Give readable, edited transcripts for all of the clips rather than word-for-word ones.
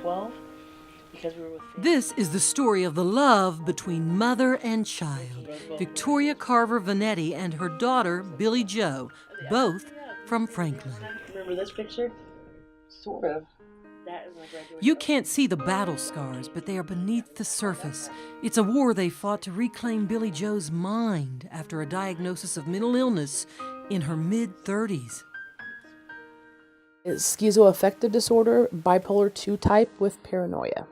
12 because we were with family. This is the story of the love between mother and child. Victoria Carver Vanetti and her daughter, Billie Jo, both from Franklin. Remember this picture? Sort of. That is my graduation. You can't see the battle scars, but they are beneath the surface. It's a war they fought to reclaim Billie Jo's mind after a diagnosis of mental illness in her mid-30s. It's schizoaffective disorder, bipolar 2 type with paranoia.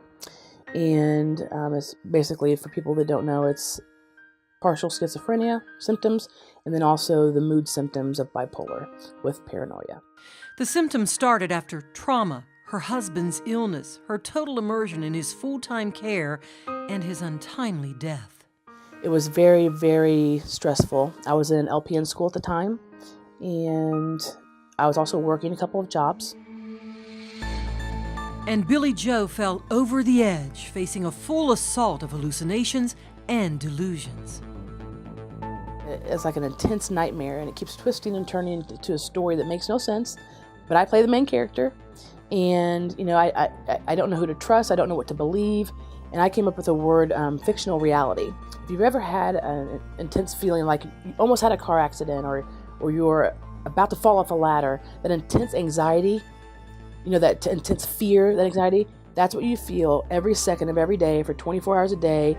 And it's basically, for people that don't know, it's partial schizophrenia symptoms and then also the mood symptoms of bipolar with paranoia. The symptoms started after trauma, her husband's illness, her total immersion in his full-time care, and his untimely death. It was very, very stressful. I was in LPN school at the time, and I was also working a couple of jobs. And Billie Jo fell over the edge, facing a full assault of hallucinations and delusions. It's like an intense nightmare, and it keeps twisting and turning into a story that makes no sense. But I play the main character, and I don't know who to trust. I don't know what to believe, and I came up with the word fictional reality. If you've ever had an intense feeling like you almost had a car accident, or you're about to fall off a ladder, that intense anxiety, that intense fear, that anxiety, that's what you feel every second of every day for 24 hours a day.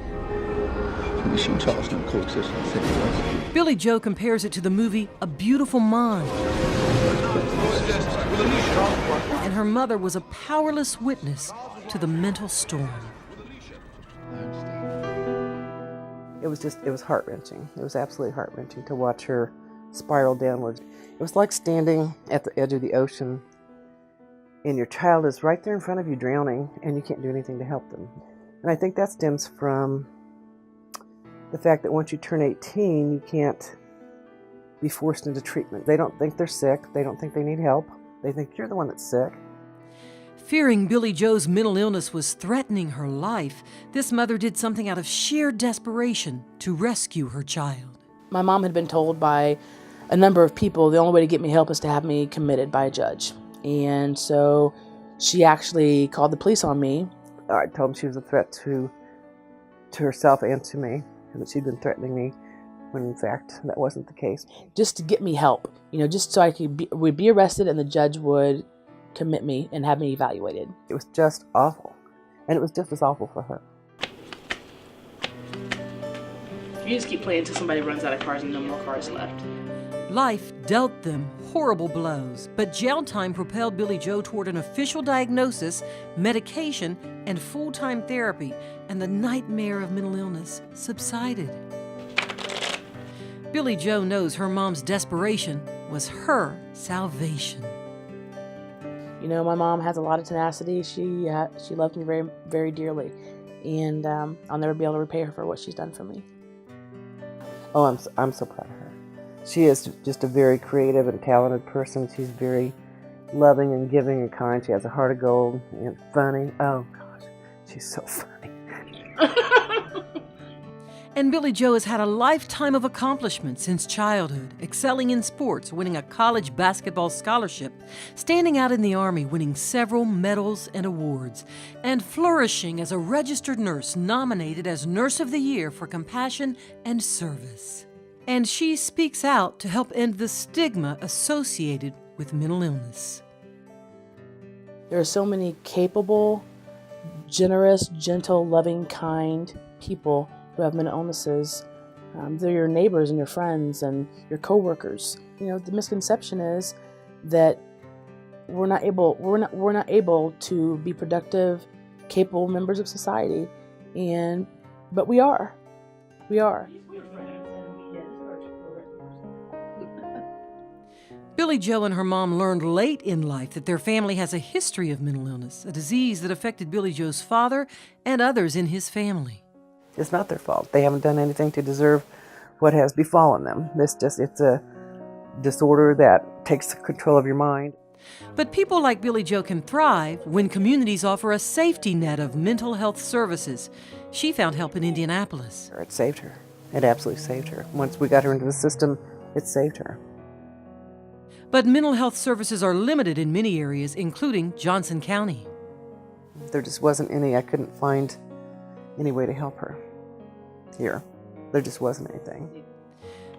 Billie Jo compares it to the movie A Beautiful Mind. And her mother was a powerless witness to the mental storm. It was heart-wrenching. It was absolutely heart-wrenching to watch her spiral downwards. It was like standing at the edge of the ocean and your child is right there in front of you drowning and you can't do anything to help them. And I think that stems from the fact that once you turn 18, you can't be forced into treatment. They don't think they're sick. They don't think they need help. They think you're the one that's sick. Fearing Billie Jo's mental illness was threatening her life, this mother did something out of sheer desperation to rescue her child. My mom had been told by a number of people the only way to get me help is to have me committed by a judge. And so she actually called the police on me. I told them she was a threat to herself and to me, and that she'd been threatening me, when in fact that wasn't the case. Just to get me help, just so I would be arrested and the judge would commit me and have me evaluated. It was just awful, and it was just as awful for her. You just keep playing until somebody runs out of cars and no more cars left. Life dealt them horrible blows, but jail time propelled Billie Jo toward an official diagnosis, medication, and full-time therapy, and the nightmare of mental illness subsided. Billie Jo knows her mom's desperation was her salvation. My mom has a lot of tenacity. She loved me very, very dearly, and I'll never be able to repay her for what she's done for me. Oh, I'm so proud of her. She is just a very creative and talented person. She's very loving and giving and kind. She has a heart of gold and funny. Oh, gosh, she's so funny. And Billie Jo has had a lifetime of accomplishment since childhood, excelling in sports, winning a college basketball scholarship, standing out in the Army, winning several medals and awards, and flourishing as a registered nurse nominated as Nurse of the Year for compassion and service. And she speaks out to help end the stigma associated with mental illness. There are so many capable, generous, gentle, loving, kind people who have mental illnesses. They're your neighbors and your friends and your coworkers. The misconception is that we're not able to be productive, capable members of society, but we are. We are. Billie Jo and her mom learned late in life that their family has a history of mental illness, a disease that affected Billie Jo's father and others in his family. It's not their fault. They haven't done anything to deserve what has befallen them. It's a disorder that takes control of your mind. But people like Billie Jo can thrive when communities offer a safety net of mental health services. She found help in Indianapolis. It saved her. It absolutely saved her. Once we got her into the system, it saved her. But mental health services are limited in many areas, including Johnson County. There just wasn't any. I couldn't find any way to help her here. There just wasn't anything.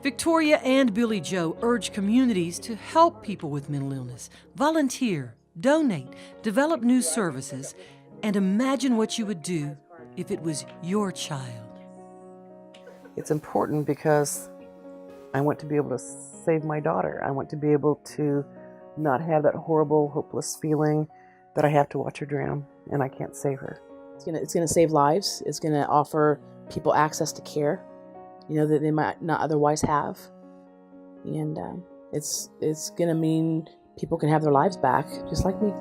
Victoria and Billy Joe urge communities to help people with mental illness, volunteer, donate, develop new services, and imagine what you would do if it was your child. It's important because I want to be able to save my daughter. I want to be able to not have that horrible, hopeless feeling that I have to watch her drown and I can't save her. It's gonna save lives. It's gonna offer people access to care, that they might not otherwise have, and it's gonna mean people can have their lives back, just like me.